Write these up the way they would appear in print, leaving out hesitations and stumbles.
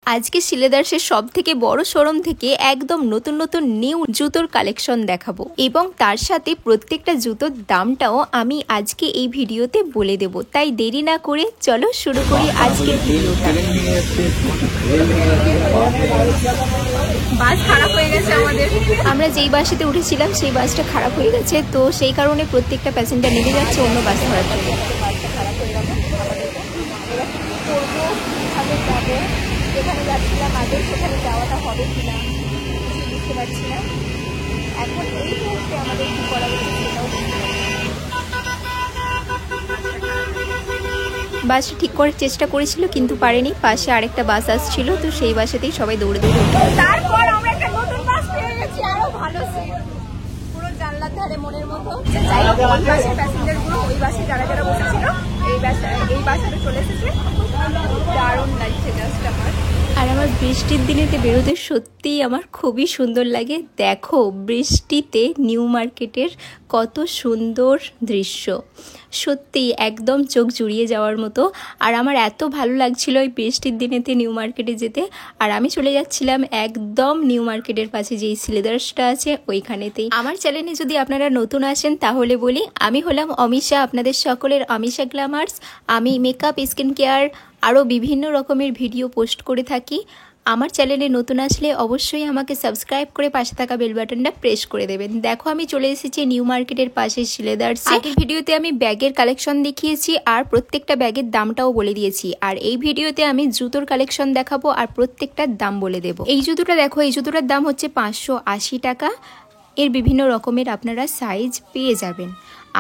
আজকে শিলেদার্সের সব থেকে বড় শোরুম থেকে একদম নতুন নতুন নিউ জুতোর কালেকশন দেখাবো এবং তার সাথে প্রত্যেকটা জুতোর দামটাও আমি আজকে এই ভিডিওতে বলে দেব। তাই দেরি না করে চলো শুরু করি আজকের ভিডিওটা। বাস খারাপ হয়ে গেছে আমাদের, আমরা যেই বাসেতে উঠেছিলাম সেই বাসটা খারাপ হয়ে গেছে, তো সেই কারণে প্রত্যেকটা প্যাসেঞ্জার নেমে যাচ্ছে অন্য বাস ধরার জন্য। বাসটা খারাপ হয়ে গেল, যেখানে যাচ্ছিলাম আগে সেখানে যাওয়াটা হবে কিনা বুঝতে পারছি না। এখন এই মুহূর্তে আমাদের কি করা উচিত সেটাও বাসটা ঠিক করার চেষ্টা করেছিল কিন্তু পারেনি। পাশে আরেকটা বাস আসছিল, তো সেই বাসেতেই সবাই দৌড়ে দৌড়ে তারপর আমরা একটা নতুন বাস পেয়ে গেছি, আরো ভালো সিট, পুরো জানলার ধারে মনের মতো। যাই হোক, ওই বাসের প্যাসেঞ্জারগুলো ওই বাসে যারা যারা বসেছিল এই বাসে চলে এসেছে। দারুণ লাগছে জাস্ট আমার। আর আমার বৃষ্টির দিনেতে বেরোতে সত্যিই আমার খুবই সুন্দর লাগে। দেখো বৃষ্টিতে নিউ মার্কেটের কত সুন্দর দৃশ্য, সত্যিই একদম চোখ জুড়িয়ে যাওয়ার মতো। আর আমার এত ভালো লাগছিল ওই বৃষ্টির দিনেতে নিউ মার্কেটে যেতে। আর আমি চলে যাচ্ছিলাম একদম নিউ মার্কেটের পাশে যেই শিলেদার্সটা আছে ওইখানেতেই। আমার চ্যানেলে যদি আপনারা নতুন আসেন তাহলে বলি, আমি হলাম অমিশা, আপনাদের সকলের অমিশা গ্ল্যামার্স। আমি মেকআপ, স্কিন কেয়ার আরও বিভিন্ন রকমের ভিডিও পোস্ট করে থাকি। আমার চ্যানেলে নতুন আসলে অবশ্যই আমাকে সাবস্ক্রাইব করে পাশে থাকা বেল বাটনটা প্রেস করে দেবেন। দেখো আমি চলে এসেছি নিউ মার্কেটের পাশে শিলেদার্স। আগের ভিডিওতে আমি ব্যাগের কালেকশন দেখিয়েছি আর প্রত্যেকটা ব্যাগের দামটাও বলে দিয়েছি। আর এই ভিডিওতে আমি জুতোর কালেকশন দেখাবো আর প্রত্যেকটার দাম বলে দেবো। এই জুতোটা দেখো, এই জুতোটার দাম হচ্ছে 580 টাকা। এর বিভিন্ন রকমের আপনারা সাইজ পেয়ে যাবেন।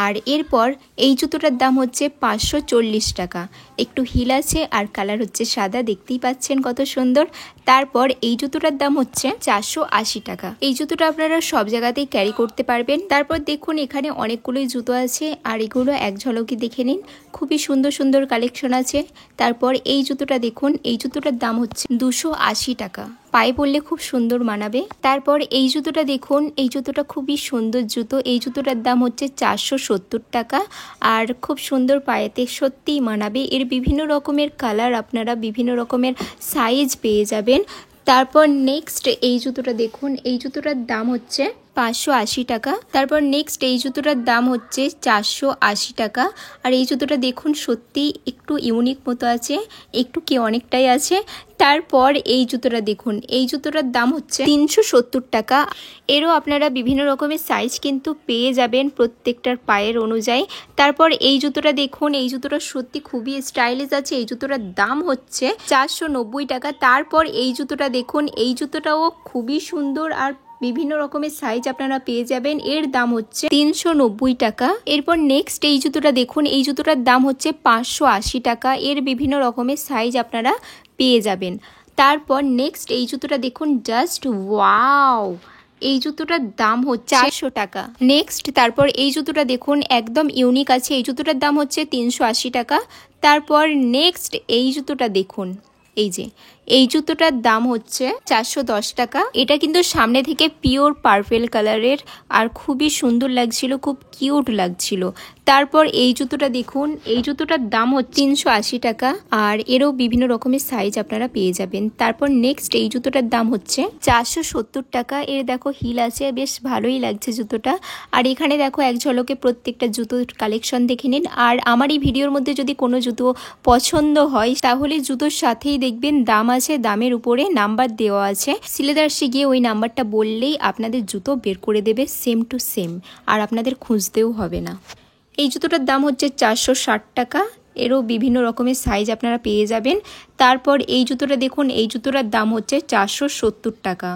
আর এরপর এই জুতোটার দাম হচ্ছে 540 টাকা। একটু হিল আছে আর কালার হচ্ছে সাদা, দেখতেই পাচ্ছেন কত সুন্দর। তারপর এই জুতোটার দাম হচ্ছে 480 টাকা। এই জুতোটা আপনারা সব জায়গাতেই ক্যারি করতে পারবেন। তারপর দেখুন এখানে অনেকগুলোই জুতো আছে আর এগুলো এক ঝলকে দেখে নিন, খুবই সুন্দর সুন্দর কালেকশন আছে। তারপর এই জুতোটা দেখুন, এই জুতোটার দাম হচ্ছে 280 টাকা। পায়ে পরলে খুব সুন্দর মানাবে। তারপর এই জুতোটা দেখুন, এই জুতোটা খুবই সুন্দর জুতো। এই জুতোটার দাম হচ্ছে 470 টাকা আর খুব সুন্দর, পায়েতে সত্যিই মানাবে। এর বিভিন্ন রকমের কালার, আপনারা বিভিন্ন রকমের সাইজ পেয়ে যাবেন। তারপর নেক্সট এই জুতোটা দেখুন, এই জুতোটার দাম হচ্ছে 580 টাকা। তারপর নেক্সট এই জুতোটার দাম হচ্ছে 480 টাকা। আর এই জুতোটা দেখুন সত্যি একটু ইউনিক মতো আছে, একটু কি অনেকটাই আছে। তারপর এই জুতোটা দেখুন, এই জুতোটার দাম হচ্ছে 370 টাকা। এরও আপনারা বিভিন্ন রকমের সাইজ কিন্তু পেয়ে যাবেন প্রত্যেকটার পায়ের অনুযায়ী। তারপর এই জুতোটা দেখুন, এই জুতোটা সত্যি খুবই স্টাইলিশ আছে। এই জুতোটার দাম হচ্ছে 490 টাকা। তারপর এই জুতোটা দেখুন, এই জুতোটাও খুবই সুন্দর আর বিভিন্ন রকমের সাইজ আপনারা পেয়ে যাবেন। এর দাম হচ্ছে 390 টাকা। এরপর নেক্সট এই জুতোটা দেখুন, এই জুতোটার দাম হচ্ছে 580 টাকা। এর বিভিন্ন রকমের সাইজ আপনারা পেয়ে যাবেন। তারপর নেক্সট এই জুতোটা দেখুন, জাস্ট ওয়াও, এই জুতোটার দাম হচ্ছে 400 টাকা। নেক্সট তারপর এই জুতোটা দেখুন, একদম ইউনিক আছে। এই জুতোটার দাম হচ্ছে 380 টাকা। তারপর নেক্সট এই জুতোটা দেখুন, এই যে এই জুতোটার দাম হচ্ছে 410 টাকা। এটা কিন্তু সামনে থেকে পিওর পার্পেল কালারের আর খুবই সুন্দর লাগছিল, খুব কিউট লাগছিল। তারপর এই জুতোটা দেখুন, এই জুতোটার দাম হচ্ছে 380 টাকা আর এরও বিভিন্ন রকমের সাইজ আপনারা পেয়ে যাবেন। তারপর নেক্সট এই জুতোটার দাম হচ্ছে 470 টাকা। এর দেখো হিল আছে, বেশ ভালোই লাগছে জুতোটা। আর এখানে দেখো এক ঝলকে প্রত্যেকটা জুতোর কালেকশন দেখে নিন। আর আমার এই ভিডিওর মধ্যে যদি কোনো জুতো পছন্দ হয় তাহলে জুতোর সাথেই দেখবেন দাম আছে, দামের উপরে নাম্বার দেওয়া আছে। শিলেদার্সে গিয়ে ওই নাম্বারটা বললেই আপনাদের জুতো বের করে দেবে সেম টু সেম, আর আপনাদের খুঁজতেও হবে না। এই জুতোটার দাম হচ্ছে 460 টাকা। এরও বিভিন্ন রকমের সাইজ আপনারা পেয়ে যাবেন। তারপর এই জুতোটা দেখুন, এই জুতোটার দাম হচ্ছে 470 টাকা,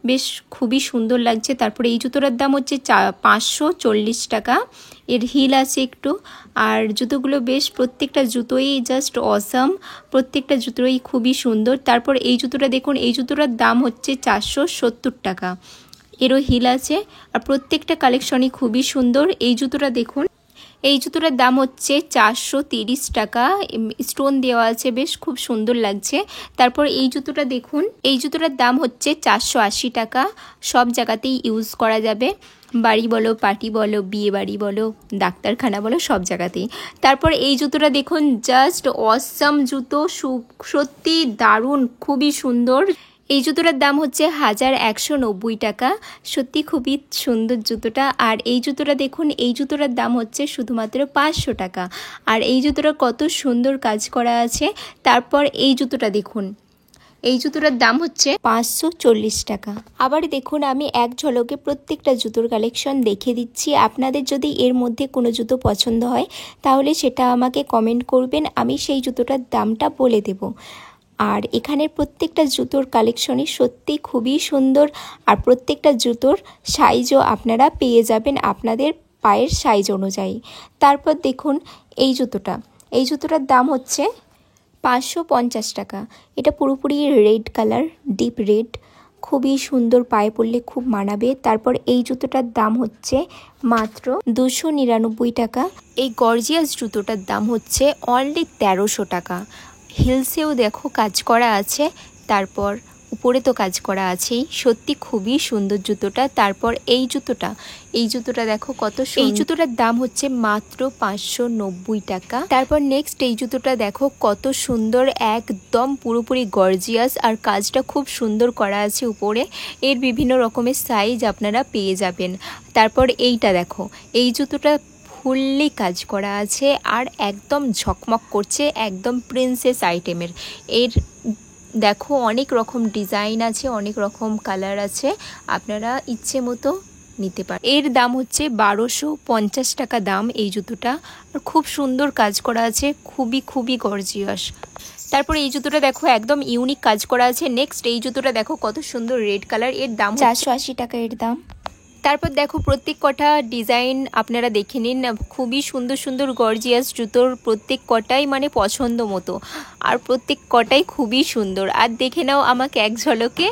বেশ খুবই সুন্দর লাগছে। তারপর এই জুতোটার দাম হচ্ছে 540 টাকা। এর হিল আছে একটু, আর জুতোগুলো বেশ প্রত্যেকটা জুতোই জাস্ট অসাম, প্রত্যেকটা জুতোই খুবই সুন্দর। তারপর এই জুতোটা দেখুন, এই জুতোটার দাম হচ্ছে 470 টাকা। এরও হিল আছে আর প্রত্যেকটা কালেকশনই খুবই সুন্দর। এই জুতোটা দেখুন, এই জুতোটার দাম হচ্ছে 430 টাকা, স্টোন দেওয়া আছে, বেশ খুব সুন্দর লাগছে। তারপর এই জুতোটা দেখুন, এই জুতোটার দাম হচ্ছে 480 টাকা। সব জায়গাতেই ইউজ করা যাবে, বাড়ি বলো, পার্টি বলো, বিয়ে বাড়ি বলো, ডাক্তারখানা বলো, সব জায়গাতেই। তারপর এই জুতোটা দেখুন, জাস্ট অসাম জুতো, সত্যি দারুণ, খুবই সুন্দর। এই জুতোটার দাম হচ্ছে 1190 টাকা, সত্যি খুবই সুন্দর জুতোটা। আর এই জুতোটা দেখুন, এই জুতোটার দাম হচ্ছে শুধুমাত্র 500 টাকা। আর এই জুতোটা কত সুন্দর কাজ করা আছে। তারপর এই জুতোটা দেখুন, এই জুতোটার দাম হচ্ছে 540 টাকা। আবার দেখুন, আমি এক ঝলকে প্রত্যেকটা জুতোর কালেকশন দেখে দিচ্ছি। আপনাদের যদি এর মধ্যে কোনো জুতো পছন্দ হয় তাহলে সেটা আমাকে কমেন্ট করবেন, আমি সেই জুতোটার দামটা বলে দেব। আর এখানের প্রত্যেকটা জুতোর কালেকশনই সত্যি খুবই সুন্দর। আর প্রত্যেকটা জুতোর সাইজও আপনারা পেয়ে যাবেন আপনাদের পায়ের সাইজ অনুযায়ী। তারপর দেখুন এই জুতোটা, এই জুতোটার দাম হচ্ছে 550 টাকা। এটা পুরোপুরি রেড কালার, ডিপ রেড, খুবই সুন্দর, পায়ে পরলে খুব মানাবে। তারপর এই জুতোটার দাম হচ্ছে মাত্র 299 টাকা। এই গর্জিয়াস জুতোটার দাম হচ্ছে অনলি 1300 টাকা। হিলসেও দেখো কাজ করা আছে, তারপর উপরে তো কাজ করা আছেই, সত্যি খুবই সুন্দর জুতোটা। তারপর এই জুতোটা, এই জুতোটা দেখো কত, এই জুতোটার দাম হচ্ছে মাত্র 590 টাকা। তারপর নেক্সট এই জুতোটা দেখো কত সুন্দর, একদম পুরোপুরি গর্জিয়াস, আর কাজটা খুব সুন্দর করা আছে উপরে। এর বিভিন্ন রকমের সাইজ আপনারা পেয়ে যাবেন। তারপর এইটা দেখো, এই জুতোটা ফুললি কাজ করা আছে আর একদম ঝকমক করছে, একদম প্রিন্সেস আইটেমের। এর দেখো অনেক রকম ডিজাইন আছে, অনেক রকম কালার আছে, আপনারা ইচ্ছে মতো নিতে পারেন। এর দাম হচ্ছে 1250 টাকা দাম এই জুতোটা, আর খুব সুন্দর কাজ করা আছে, খুবই গর্জিয়াস। তারপরে এই জুতোটা দেখো একদম ইউনিক কাজ করা আছে। নেক্সট এই জুতোটা দেখো কত সুন্দর রেড কালার, এর দাম 480 টাকা এর দাম। তারপর দেখো প্রত্যেক কটা ডিজাইন আপনারা দেখে নিন, খুবই সুন্দর গর্জিয়াস জুতোর, প্রত্যেক কটাই মানে পছন্দ মতো, আর প্রত্যেক কটাই খুবই সুন্দর। আর দেখে নাও আমাকে এক ঝলকে।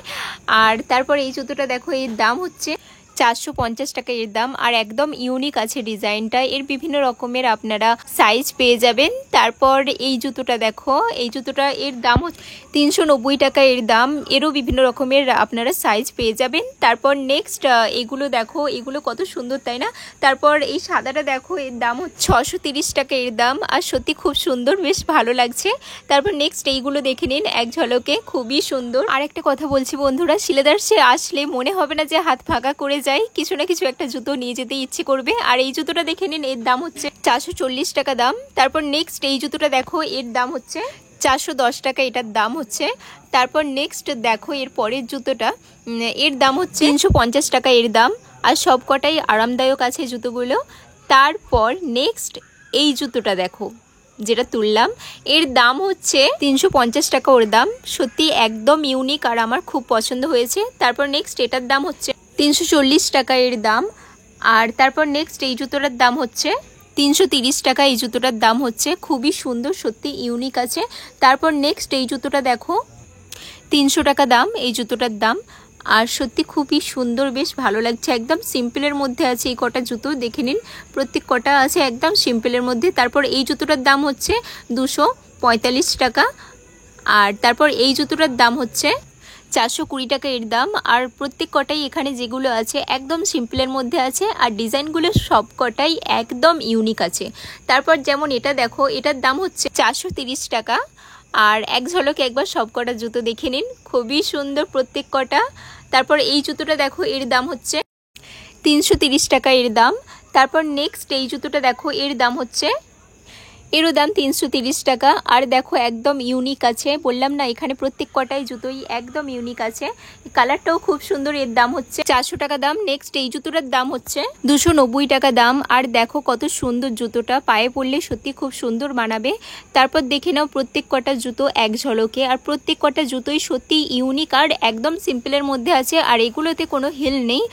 আর তারপর এই জুতোটা দেখো, এর দাম হচ্ছে 450 টাকা এর দাম, আর একদম ইউনিক আছে ডিজাইনটা। এর বিভিন্ন রকমের আপনারা সাইজ পেয়ে যাবেন। তারপর এই জুতোটা দেখো, এই জুতোটা এর দাম হচ্ছে 390 টাকা এর দাম, এরও বিভিন্ন রকমের আপনারা সাইজ পেয়ে যাবেন। তারপর নেক্সট এগুলো দেখো, এগুলো কত সুন্দর তাই না। তারপর এই সাদাটা দেখো, এর দাম হচ্ছে 630 টাকা এর দাম, আর সত্যি খুব সুন্দর, বেশ ভালো লাগছে। তারপর নেক্সট এইগুলো দেখে নিন এক ঝলকে, খুবই সুন্দর। আর একটা কথা বলছি বন্ধুরা, শিলেদার্সে আসলে মনে হবে না যে হাত ফাঁকা করে যাই, কিছু না কিছু একটা জুতো নিয়ে যেতে ইচ্ছে করবে। আর এই জুতোটা দেখে নিন, এর দাম হচ্ছে 440 টাকা দাম। তারপর নেক্সট এই জুতোটা দেখো, এর দাম হচ্ছে 410 টাকা, এটার দাম হচ্ছে। তারপর নেক্সট দেখো এর পরের জুতোটা, এর দাম হচ্ছে 350 টাকা এর দাম, আর সব কটাই আরামদায়ক আছে জুতোগুলো। তারপর নেক্সট এই জুতোটা দেখো যেটা তুললাম, এর দাম হচ্ছে 350 টাকা ওর দাম, সত্যি একদম ইউনিক আর আমার খুব পছন্দ হয়েছে। তারপর নেক্সট এটার দাম হচ্ছে 340 টাকা এর দাম। আর তারপর নেক্সট এই জুতোটার দাম হচ্ছে 330 টাকা, এই জুতোটার দাম হচ্ছে, খুবই সুন্দর, সত্যি ইউনিক আছে। তারপর নেক্সট এই জুতোটা দেখো 300 টাকা দাম এই জুতোটার দাম, আর সত্যি খুবই সুন্দর, বেশ ভালো লাগছে। একদম সিম্পলের মধ্যে আছে এই কটা জুতো, দেখে নিন প্রত্যেক কটা আছে একদম সিম্পলের মধ্যে। তারপর এই জুতোটার দাম হচ্ছে 245 টাকা। আর তারপর এই জুতোটার দাম হচ্ছে 420 টাকা এর দাম, আর প্রত্যেক কটাই এখানে যেগুলো আছে একদম সিম্পলের মধ্যে আছে, আর ডিজাইনগুলো সব কটাই একদম ইউনিক আছে। তারপর যেমন এটা দেখো, এটার দাম হচ্ছে 430 টাকা। আর এক ঝলকে একবার সব কটা জুতো দেখে নিন, খুবই সুন্দর প্রত্যেক কটা। তারপর এই জুতোটা দেখো, এর দাম হচ্ছে 330 টাকা এর দাম। তারপর নেক্সট এই জুতোটা দেখো, এর দাম হচ্ছে, এরও দাম 330 টাকা। আর দেখো একদম ইউনিক আছে, বললাম না এখানে প্রত্যেক কটাই জুতোই একদম ইউনিক আছে, কালারটাও খুব সুন্দর, এর দাম হচ্ছে 400 টাকা দাম। নেক্সট এই জুতোটার দাম হচ্ছে 290 টাকা দাম। আর দেখো কত সুন্দর জুতোটা, পায়ে পরলে সত্যি খুব সুন্দর মানাবে। তারপর দেখে নাও প্রত্যেক কটা জুতো এক ঝলকে, আর প্রত্যেক কটা জুতোই সত্যি ইউনিক আর একদম সিম্পলের মধ্যে আছে, আর এগুলোতে কোনো হিল নেই,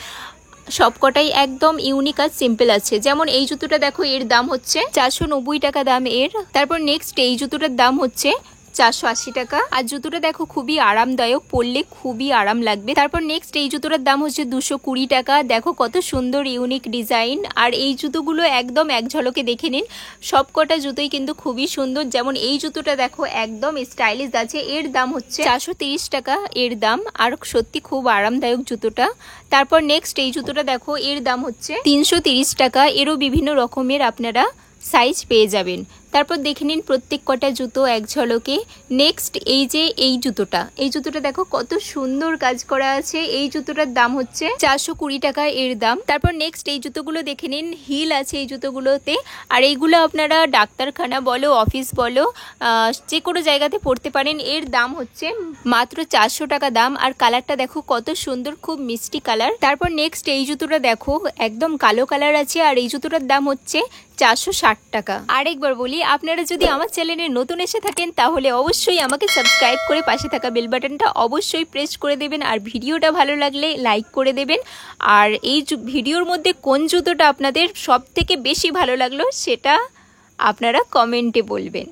সবকটাই একদম ইউনিক আর সিম্পল আছে। যেমন এই জুতোটা দেখো, এর দাম হচ্ছে 490 টাকা দাম এর। তারপর নেক্সট এই জুতোটার দাম হচ্ছে 480 টাকা। আর জুতোটা দেখো খুবই আরামদায়ক, পরলে খুবই আরাম লাগবে। তারপর নেক্সট এই জুতোটার দাম হচ্ছে 220 টাকা। দেখো কত সুন্দর ইউনিক ডিজাইন। আর এই জুতোগুলো একদম এক ঝলকে দেখে নিন, সব কটা জুতোই কিন্তু খুবই সুন্দর। যেমন এই জুতোটা দেখো একদম স্টাইলিশ আছে, এর দাম হচ্ছে 430 টাকা এর দাম। আর সত্যি খুব আরামদায়ক জুতোটা। তারপর নেক্সট এই জুতোটা দেখো, এর দাম হচ্ছে 330 টাকা। এরও বিভিন্ন রকমের আপনারা সাইজ পেয়ে যাবেন। তারপর দেখে নিন প্রত্যেক কটা জুতো এক ঝলকে। নেক্সট এই যে এই জুতোটা দেখো কত সুন্দর কাজ করা আছে। এই জুতোটার দাম হচ্ছে 420 টাকা এর দাম। তারপর নেক্সট এই জুতোগুলো দেখে নিন, হিল আছে এই জুতোগুলোতে। আর এইগুলো আপনারা ডাক্তারখানা বলো, অফিস বলো, যে কোনো জায়গাতে পড়তে পারেন। এর দাম হচ্ছে মাত্র 400 টাকা দাম। আর কালারটা দেখো কত সুন্দর, খুব মিষ্টি কালার। তারপর নেক্সট এই জুতোটা দেখো একদম কালো কালার আছে। আর এই জুতোটার দাম হচ্ছে 460 টাকা। আরেকবার বলি, আপনারা যদি আমার চ্যানেলে নতুন এসে থাকেন তাহলে অবশ্যই আমাকে সাবস্ক্রাইব করে পাশে থাকা বেল বাটনটা অবশ্যই প্রেস করে দেবেন। আর ভিডিওটা ভালো লাগলে লাইক করে দেবেন। আর এই ভিডিওর মধ্যে কোন জুতোটা আপনাদের সব থেকে বেশি ভালো লাগলো সেটা আপনারা কমেন্টে বলবেন।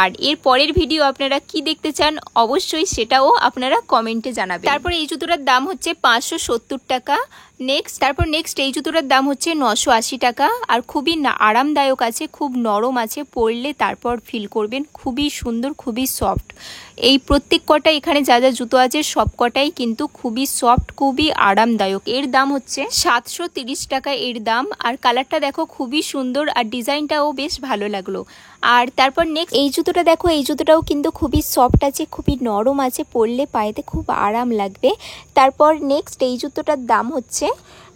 আর এর পরের ভিডিও আপনারা কি দেখতে চান অবশ্যই সেটাও আপনারা কমেন্টে জানাবেন। তারপর এই জুতোটার দাম হচ্ছে 570 টাকা। তারপর নেক্সট এই জুতোটার দাম হচ্ছে 980 টাকা। আর খুবই আরামদায়ক আছে, খুব নরম আছে, পরলে তারপর ফিল করবেন খুবই সুন্দর, খুবই সফট। এই প্রত্যেক কটা এখানে যা যা জুতো আছে সব কটাই কিন্তু খুবই সফট, খুবই আরামদায়ক। এর দাম হচ্ছে 730 টাকা এর দাম। আর কালারটা দেখো খুবই সুন্দর, আর ডিজাইনটাও বেশ ভালো লাগলো। আর তারপর নেক্সট এই জুতোটা দেখো, এই জুতোটাও কিন্তু খুবই সফট আছে, খুবই নরম আছে, পরলে পায়েতে খুব আরাম লাগবে। তারপর নেক্সট এই জুতোটার দাম হচ্ছে,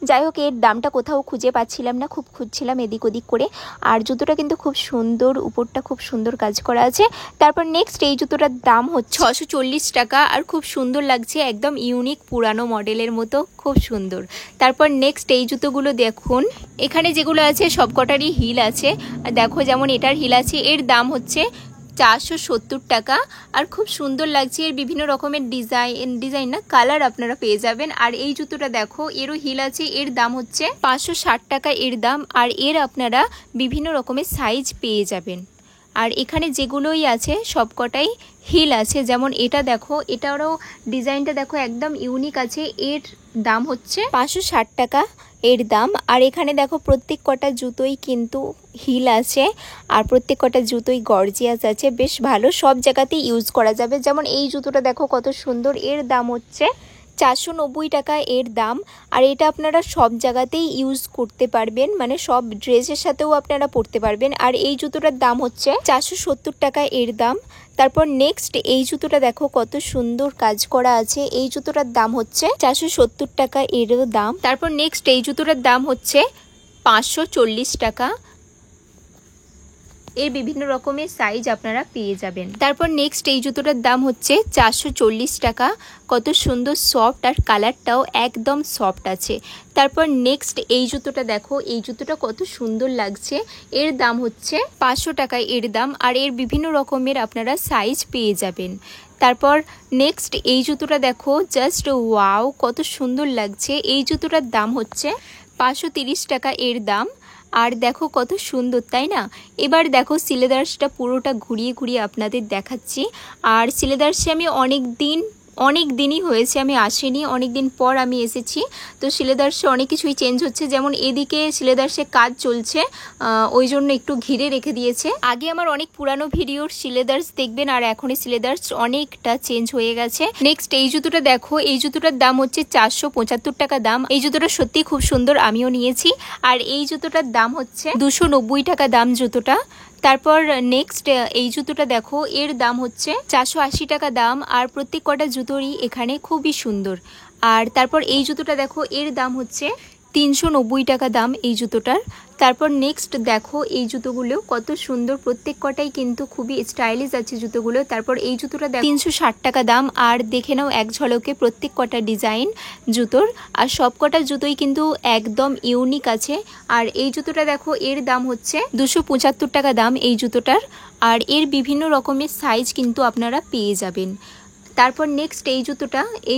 যাই হোক এর দামটা কোথাও খুঁজে পাচ্ছিলাম না, খুব খুঁজছিলাম এদিক ওদিক করে। আর জুতোটা কিন্তু খুব সুন্দর, উপরটা খুব সুন্দর কাজ করা আছে। তারপর নেক্সট এই জুতোটার দাম হচ্ছে 640 টাকা। আর খুব সুন্দর লাগছে, একদম ইউনিক পুরানো মডেলের মতো, খুব সুন্দর। তারপর নেক্সট এই জুতোগুলো দেখুন, এখানে যেগুলো আছে সব কটারই হিল আছে। দেখো যেমন এটার হিল আছে, এর দাম হচ্ছে 470 টাকা। আর খুব সুন্দর লাগছে, এর বিভিন্ন রকমের ডিজাইন না কালার আপনারা পেয়ে যাবেন। আর এই জুতোটা দেখো, এরও হিল আছে, এর দাম হচ্ছে 560 টাকা এর দাম। আর এর আপনারা বিভিন্ন রকমের সাইজ পেয়ে যাবেন। আর এখানে যেগুলোই আছে সবকটাই হিল আছে। যেমন এটা দেখো, এটারও ডিজাইনটা দেখো একদম ইউনিক আছে। এর দাম হচ্ছে 560 টাকা এর দাম। আর এখানে দেখো প্রত্যেক কটা জুতোই কিন্তু হিল আছে। আর প্রত্যেক কটা জুতোই গর্জিয়াস আছে, বেশ ভালো, সব জায়গাতেই ইউজ করা যাবে। যেমন এই জুতোটা দেখো কত সুন্দর, এর দাম হচ্ছে 490 টাকা এর দাম। আর এটা আপনারা সব জায়গাতেই ইউজ করতে পারবেন, মানে সব ড্রেসের সাথেও আপনারা পরতে পারবেন। আর এই জুতোটার দাম হচ্ছে 470 টাকা এর দাম। তারপর নেক্সট এই জুতোটা দেখো কত সুন্দর কাজ করা আছে। এই জুতোটার দাম হচ্ছে 470 টাকা এরও দাম। তারপর নেক্সট এই জুতোটার দাম হচ্ছে 540 টাকা। এর বিভিন্ন রকমের সাইজ আপনারা পেয়ে যাবেন। তারপর নেক্সট এই জুতোটার দাম হচ্ছে 440 টাকা। কত সুন্দর সফট, আর কালারটাও একদম সফট আছে। তারপর নেক্সট এই জুতোটা দেখো, এই জুতোটা কত সুন্দর লাগছে। এর দাম হচ্ছে 500 টাকা এর দাম। আর এর বিভিন্ন রকমের আপনারা সাইজ পেয়ে যাবেন। তারপর নেক্সট এই জুতোটা দেখো, জাস্ট ওয়াও কত সুন্দর লাগছে। এই জুতোটার দাম হচ্ছে 530 টাকা এর দাম। আর দেখো কত সুন্দর, তাই না? এবার দেখো সিলেদার্সটা পুরোটা ঘুরিয়ে ঘুরিয়ে আপনাদের দেখাচ্ছি। আর সিলেদার্সে আমি অনেক দিনই হয়েছে আমি আসিনি, অনেক দিন পর আমি এসেছি। তো সিলেদার্সে অনেক কিছুই চেঞ্জ হচ্ছে। যেমন এদিকে সিলেদার্সে কাজ চলছে, ওই জন্য একটু ঘিরে রেখে দিয়েছে। আগে আমার অনেক পুরানো ভিডিওর সিলেদার্স দেখবেন, আর এখন সিলেদার্স অনেকটা চেঞ্জ হয়ে গেছে। নেক্সট এই জুতোটা দেখো, এই জুতোটার দাম হচ্ছে 475 টাকা দাম। এই জুতোটা সত্যি খুব সুন্দর, আমিও নিয়েছি। আর এই জুতোটার দাম হচ্ছে 290 টাকা দাম জুতোটা। তারপর নেক্সট এই জুতোটা দেখো, এর দাম হচ্ছে 480 টাকা দাম। আর প্রত্যেক কটা জুতোরই এখানে খুবই সুন্দর। আর তারপর এই জুতোটা দেখো, এর দাম হচ্ছে 390 টাকা দাম এই জুতোটার। তারপর নেক্সট দেখো এই জুতোগুলো কত সুন্দর, প্রত্যেক কটাই কিন্তু খুবই স্টাইলিশ আছে জুতোগুলো। তারপর এই জুতোটা দেখো 360 টাকা দাম। আর দেখে নাও এক ঝলকে প্রত্যেক কটা ডিজাইন জুতোর, আর সব কটা জুতোই কিন্তু একদম ইউনিক আছে। আর এই জুতোটা দেখো, এর দাম হচ্ছে 275 টাকা দাম এই জুতোটার। আর এর বিভিন্ন রকমের সাইজ কিন্তু আপনারা পেয়ে যাবেন। তারপর নেক্সট এই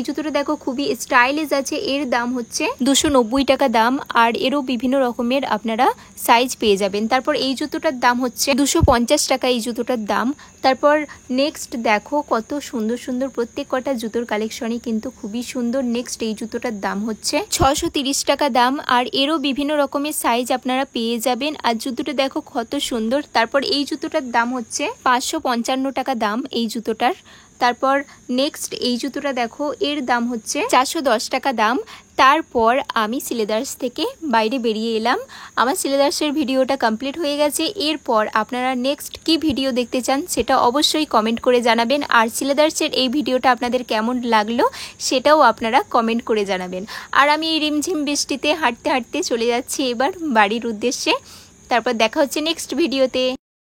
জুতোটা দেখো খুবই স্টাইলিশ আছে। এর দাম হচ্ছে 290 টাকা দাম, আর এরও বিভিন্ন রকমের আপনারা সাইজ পেয়ে যাবেন। তারপর এই জুতোটার দাম হচ্ছে 250 টাকা এই জুতোটার দাম। তারপর নেক্সট দেখো কত সুন্দর সুন্দর প্রত্যেক কটা জুতোর কালেকশনই কিন্তু খুবই সুন্দর। নেক্সট এই জুতোটার দাম হচ্ছে 630 টাকা দাম, আর এরও বিভিন্ন রকমের সাইজ আপনারা পেয়ে যাবেন। আর জুতোটা দেখো কত সুন্দর। তারপর এই জুতোটার দাম হচ্ছে 555 টাকা দাম এই জুতোটার। তারপর নেক্সট এই জুতোটা দেখো, এর দাম হচ্ছে 410 টাকা দাম। তারপর আমি সিলেদার্স থেকে বাইরে বেরিয়ে এলাম, আমার সিলেদার্সের ভিডিওটা কমপ্লিট হয়ে গেছে। এরপর আপনারা নেক্সট কি ভিডিও দেখতে চান সেটা অবশ্যই কমেন্ট করে জানাবেন, আর সিলেদার্সের এই ভিডিওটা আপনাদের কেমন লাগলো সেটাও আপনারা কমেন্ট করে জানাবেন। আর আমি এই রিমঝিম বৃষ্টিতে হাঁটতে হাঁটতে চলে যাচ্ছি এবার বাড়ির উদ্দেশ্যে। তারপর দেখা হচ্ছে নেক্সট ভিডিওতে।